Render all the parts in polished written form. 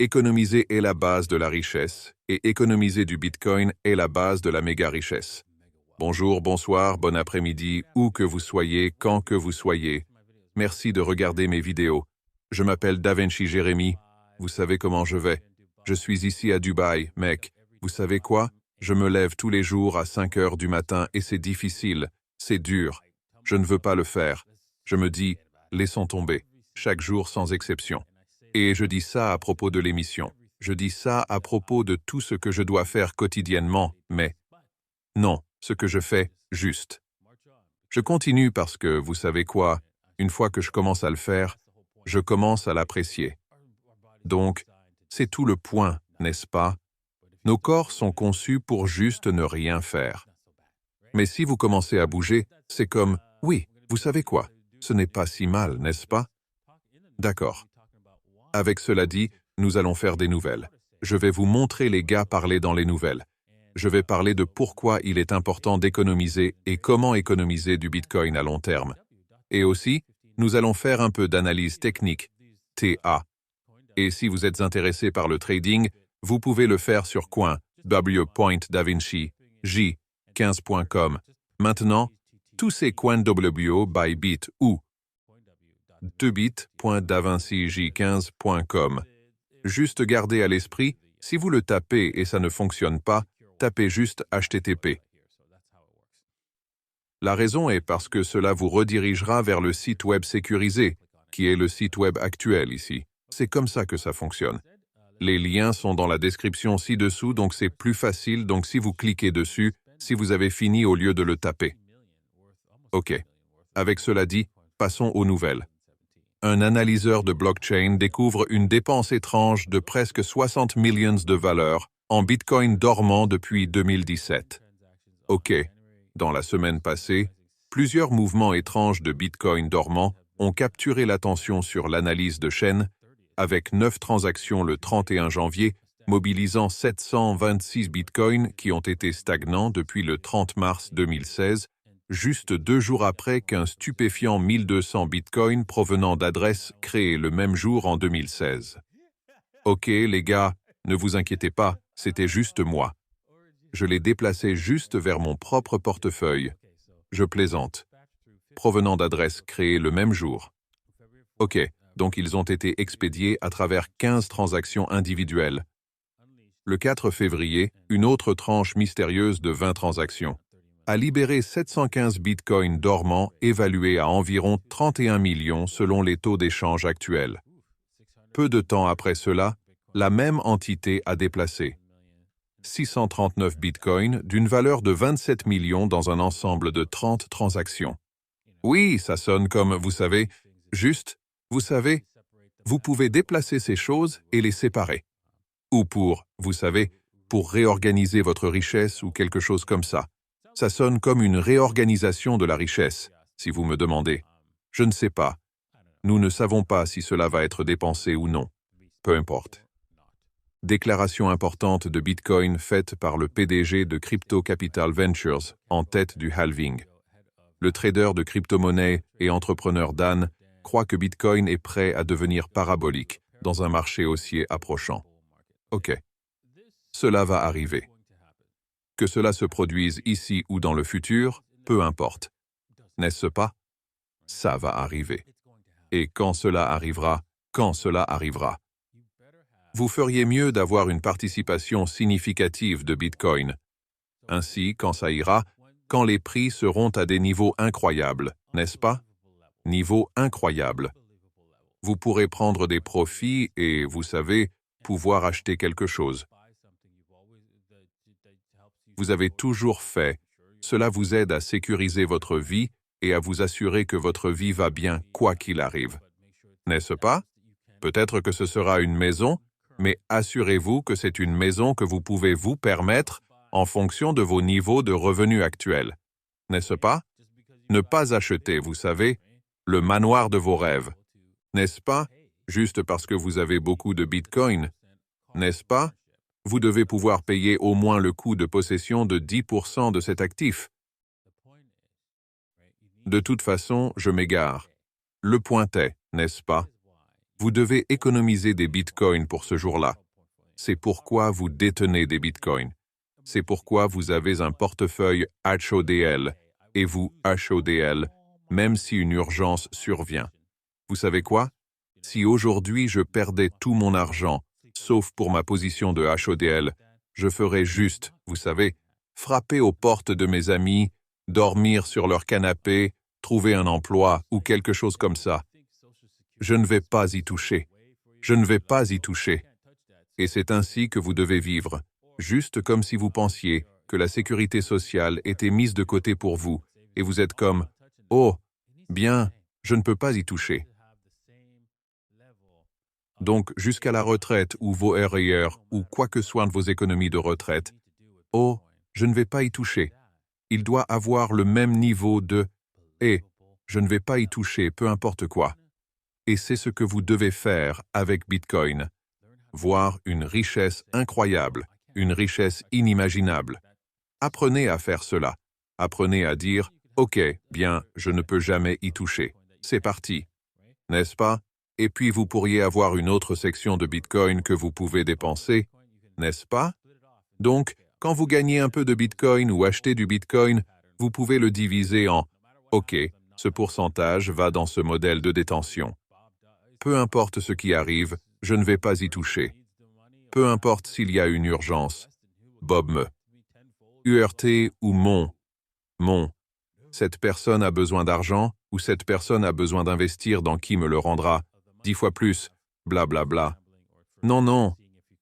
Économiser est la base de la richesse, et économiser du Bitcoin est la base de la méga richesse. Bonjour, bonsoir, bon après-midi, où que vous soyez, quand que vous soyez. Merci de regarder mes vidéos. Je m'appelle Davinci Jérémy. Vous savez comment je vais. Je suis ici à Dubaï, mec. Vous savez quoi? Je me lève tous les jours à 5 heures du matin et c'est difficile, c'est dur. Je ne veux pas le faire. Je me dis, laissons tomber, chaque jour sans exception. Et je dis ça à propos de l'émission. Je dis ça à propos de tout ce que je dois faire quotidiennement, mais non, ce que je fais, juste. Je continue parce que, vous savez quoi, une fois que je commence à le faire, je commence à l'apprécier. Donc, c'est tout le point, n'est-ce pas? Nos corps sont conçus pour juste ne rien faire. Mais si vous commencez à bouger, c'est comme, oui, vous savez quoi, ce n'est pas si mal, n'est-ce pas? D'accord. Avec cela dit, nous allons faire des nouvelles. Je vais vous montrer les gars parler dans les nouvelles. Je vais parler de pourquoi il est important d'économiser et comment économiser du Bitcoin à long terme. Et aussi, nous allons faire un peu d'analyse technique, TA. Et si vous êtes intéressé par le trading, vous pouvez le faire sur Coin, w.davinci, j15.com. Maintenant, tous ces coins WO by Bit ou 2bit.davincij15.com. Juste gardez à l'esprit, si vous le tapez et ça ne fonctionne pas, tapez juste HTTP. La raison est parce que cela vous redirigera vers le site web sécurisé, qui est le site web actuel ici. C'est comme ça que ça fonctionne. Les liens sont dans la description ci-dessous, donc c'est plus facile, donc si vous cliquez dessus, si vous avez fini au lieu de le taper. Ok. Avec cela dit, passons aux nouvelles. Un analyseur de blockchain découvre une dépense étrange de presque 60 millions de valeurs en Bitcoin dormant depuis 2017. Ok. Dans la semaine passée, plusieurs mouvements étranges de Bitcoin dormant ont capturé l'attention sur l'analyse de chaîne, avec 9 transactions le 31 janvier, mobilisant 726 bitcoins qui ont été stagnants depuis le 30 mars 2016, juste 2 jours après qu'un stupéfiant 1200 bitcoins provenant d'adresses créées le même jour en 2016. Ok les gars, ne vous inquiétez pas, c'était juste moi. Je l'ai déplacé juste vers mon propre portefeuille. Je plaisante. Provenant d'adresses créées le même jour. Ok. Donc ils ont été expédiés à travers 15 transactions individuelles. Le 4 février, une autre tranche mystérieuse de 20 transactions a libéré 715 bitcoins dormants évalués à environ 31 millions selon les taux d'échange actuels. Peu de temps après cela, la même entité a déplacé 639 bitcoins d'une valeur de 27 millions dans un ensemble de 30 transactions. Oui, ça sonne comme, vous savez, juste, vous savez, vous pouvez déplacer ces choses et les séparer. Ou pour, vous savez, pour réorganiser votre richesse ou quelque chose comme ça. Ça sonne comme une réorganisation de la richesse, si vous me demandez. Je ne sais pas. Nous ne savons pas si cela va être dépensé ou non. Peu importe. Déclaration importante de Bitcoin faite par le PDG de Crypto Capital Ventures en tête du halving. Le trader de crypto-monnaie et entrepreneur Dan croit que Bitcoin est prêt à devenir parabolique dans un marché haussier approchant. Ok. Cela va arriver. Que cela se produise ici ou dans le futur, peu importe. N'est-ce pas? Ça va arriver. Et quand cela arrivera, vous feriez mieux d'avoir une participation significative de Bitcoin. Ainsi, quand ça ira, quand les prix seront à des niveaux incroyables, n'est-ce pas? Niveaux incroyables. Vous pourrez prendre des profits et, vous savez, pouvoir acheter quelque chose. Vous avez toujours fait. Cela vous aide à sécuriser votre vie et à vous assurer que votre vie va bien quoi qu'il arrive. N'est-ce pas? Peut-être que ce sera une maison, mais assurez-vous que c'est une maison que vous pouvez vous permettre en fonction de vos niveaux de revenus actuels. N'est-ce pas? Ne pas acheter, vous savez, le manoir de vos rêves. N'est-ce pas? Juste parce que vous avez beaucoup de Bitcoin. N'est-ce pas? Vous devez pouvoir payer au moins le coût de possession de 10% de cet actif. De toute façon, je m'égare. Le point est, n'est-ce pas? Vous devez économiser des bitcoins pour ce jour-là. C'est pourquoi vous détenez des bitcoins. C'est pourquoi vous avez un portefeuille HODL et vous HODL, même si une urgence survient. Vous savez quoi? Si aujourd'hui je perdais tout mon argent, sauf pour ma position de HODL, je ferais juste, vous savez, frapper aux portes de mes amis, dormir sur leur canapé, trouver un emploi ou quelque chose comme ça. Je ne vais pas y toucher. Je ne vais pas y toucher. Et c'est ainsi que vous devez vivre, juste comme si vous pensiez que la sécurité sociale était mise de côté pour vous, et vous êtes comme « Oh, bien, je ne peux pas y toucher ». Donc, jusqu'à la retraite ou vos REER ou quoi que soit de vos économies de retraite, « Oh, je ne vais pas y toucher ». Il doit avoir le même niveau de « Et, je ne vais pas y toucher, peu importe quoi ». Et c'est ce que vous devez faire avec Bitcoin. Voir une richesse incroyable, une richesse inimaginable. Apprenez à faire cela. Apprenez à dire « Ok, bien, je ne peux jamais y toucher. C'est parti. » N'est-ce pas? Et puis vous pourriez avoir une autre section de Bitcoin que vous pouvez dépenser, n'est-ce pas? Donc, quand vous gagnez un peu de Bitcoin ou achetez du Bitcoin, vous pouvez le diviser en « Ok, ce pourcentage va dans ce modèle de détention. Peu importe ce qui arrive, je ne vais pas y toucher. Peu importe s'il y a une urgence. Bob me. URT ou mon. Cette personne a besoin d'argent ou cette personne a besoin d'investir dans qui me le rendra 10 fois plus, blablabla. Bla bla. Non, non,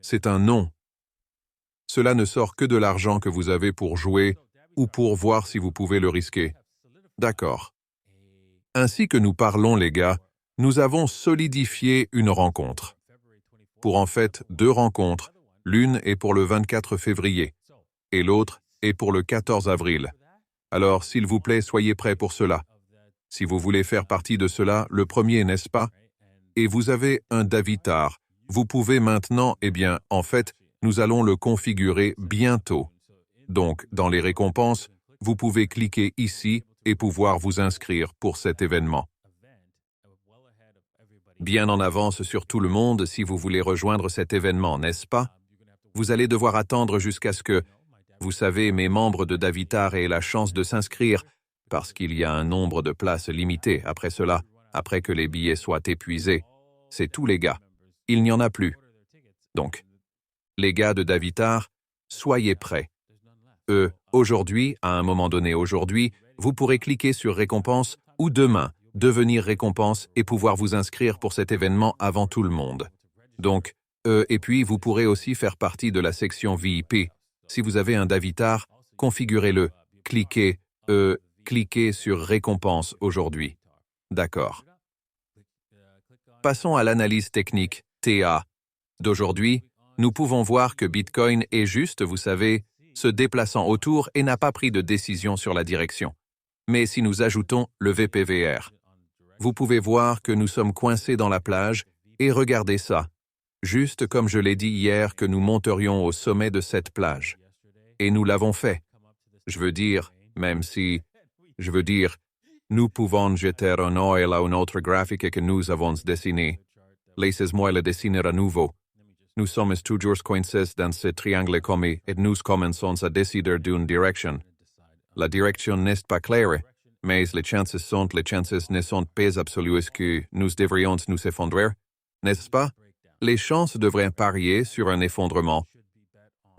c'est un non. Cela ne sort que de l'argent que vous avez pour jouer ou pour voir si vous pouvez le risquer. D'accord. Ainsi que nous parlons, les gars, nous avons solidifié une rencontre. Pour en fait 2 rencontres, l'une est pour le 24 février et l'autre est pour le 14 avril. Alors, s'il vous plaît, soyez prêts pour cela. Si vous voulez faire partie de cela, le premier, n'est-ce pas? Et vous avez un Davitar. Vous pouvez maintenant, en fait, nous allons le configurer bientôt. Donc, dans les récompenses, vous pouvez cliquer ici et pouvoir vous inscrire pour cet événement. Bien en avance sur tout le monde si vous voulez rejoindre cet événement, n'est-ce pas? Vous allez devoir attendre jusqu'à ce que, vous savez, mes membres de Davitar aient la chance de s'inscrire, parce qu'il y a un nombre de places limité après cela, après que les billets soient épuisés. C'est tout, les gars. Il n'y en a plus. Donc, les gars de Davitar, soyez prêts. Aujourd'hui, à un moment donné aujourd'hui, vous pourrez cliquer sur récompense ou demain, devenir récompense et pouvoir vous inscrire pour cet événement avant tout le monde. Donc, et puis vous pourrez aussi faire partie de la section VIP. Si vous avez un Davitar, configurez-le. Cliquez sur récompense aujourd'hui. D'accord. Passons à l'analyse technique, TA. D'aujourd'hui, nous pouvons voir que Bitcoin est juste, vous savez, se déplaçant autour et n'a pas pris de décision sur la direction. Mais si nous ajoutons le VPVR, vous pouvez voir que nous sommes coincés dans la plage et regardez ça, juste comme je l'ai dit hier que nous monterions au sommet de cette plage. Et nous l'avons fait. Je veux dire, nous pouvons jeter un œil à un autre graphique que nous avons dessiné. Laissez-moi le dessiner à nouveau. Nous sommes toujours coincés dans ce triangle commun et nous commençons à décider d'une direction. La direction n'est pas claire, mais les chances ne sont pas absolues que nous devrions nous effondrer, n'est-ce pas? Les chances devraient parier sur un effondrement.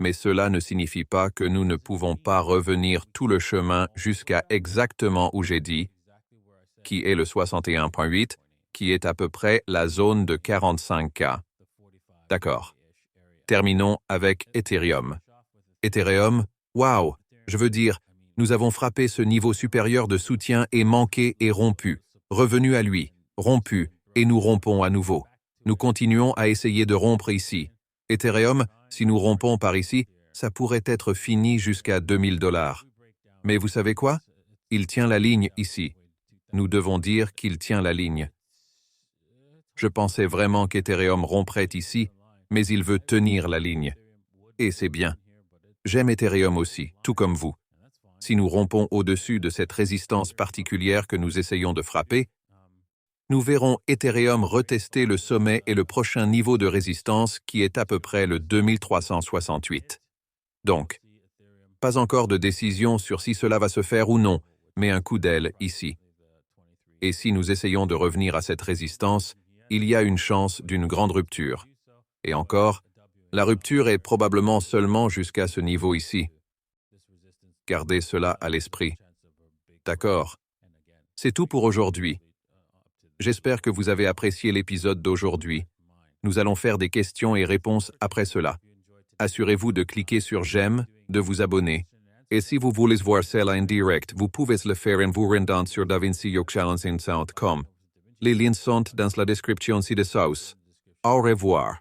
Mais cela ne signifie pas que nous ne pouvons pas revenir tout le chemin jusqu'à exactement où j'ai dit, qui est le 61.8, qui est à peu près la zone de 45K. D'accord. Terminons avec Ethereum. Ethereum, waouh, je veux dire, nous avons frappé ce niveau supérieur de soutien et manqué et rompu, revenu à lui, rompu, et nous rompons à nouveau. Nous continuons à essayer de rompre ici. Ethereum, si nous rompons par ici, ça pourrait être fini jusqu'à $2000. Mais vous savez quoi? Il tient la ligne ici. Nous devons dire qu'il tient la ligne. Je pensais vraiment qu'Ethereum romprait ici, mais il veut tenir la ligne. Et c'est bien. J'aime Ethereum aussi, tout comme vous. Si nous rompons au-dessus de cette résistance particulière que nous essayons de frapper, nous verrons Ethereum retester le sommet et le prochain niveau de résistance qui est à peu près le 2368. Donc, pas encore de décision sur si cela va se faire ou non, mais un coup d'aile ici. Et si nous essayons de revenir à cette résistance, il y a une chance d'une grande rupture. Et encore, la rupture est probablement seulement jusqu'à ce niveau ici. Gardez cela à l'esprit. D'accord. C'est tout pour aujourd'hui. J'espère que vous avez apprécié l'épisode d'aujourd'hui. Nous allons faire des questions et réponses après cela. Assurez-vous de cliquer sur j'aime, de vous abonner. Et si vous voulez voir cela en direct, vous pouvez le faire en vous rendant sur davinciochallenge.com. Les liens sont dans la description ci-dessous. Au revoir.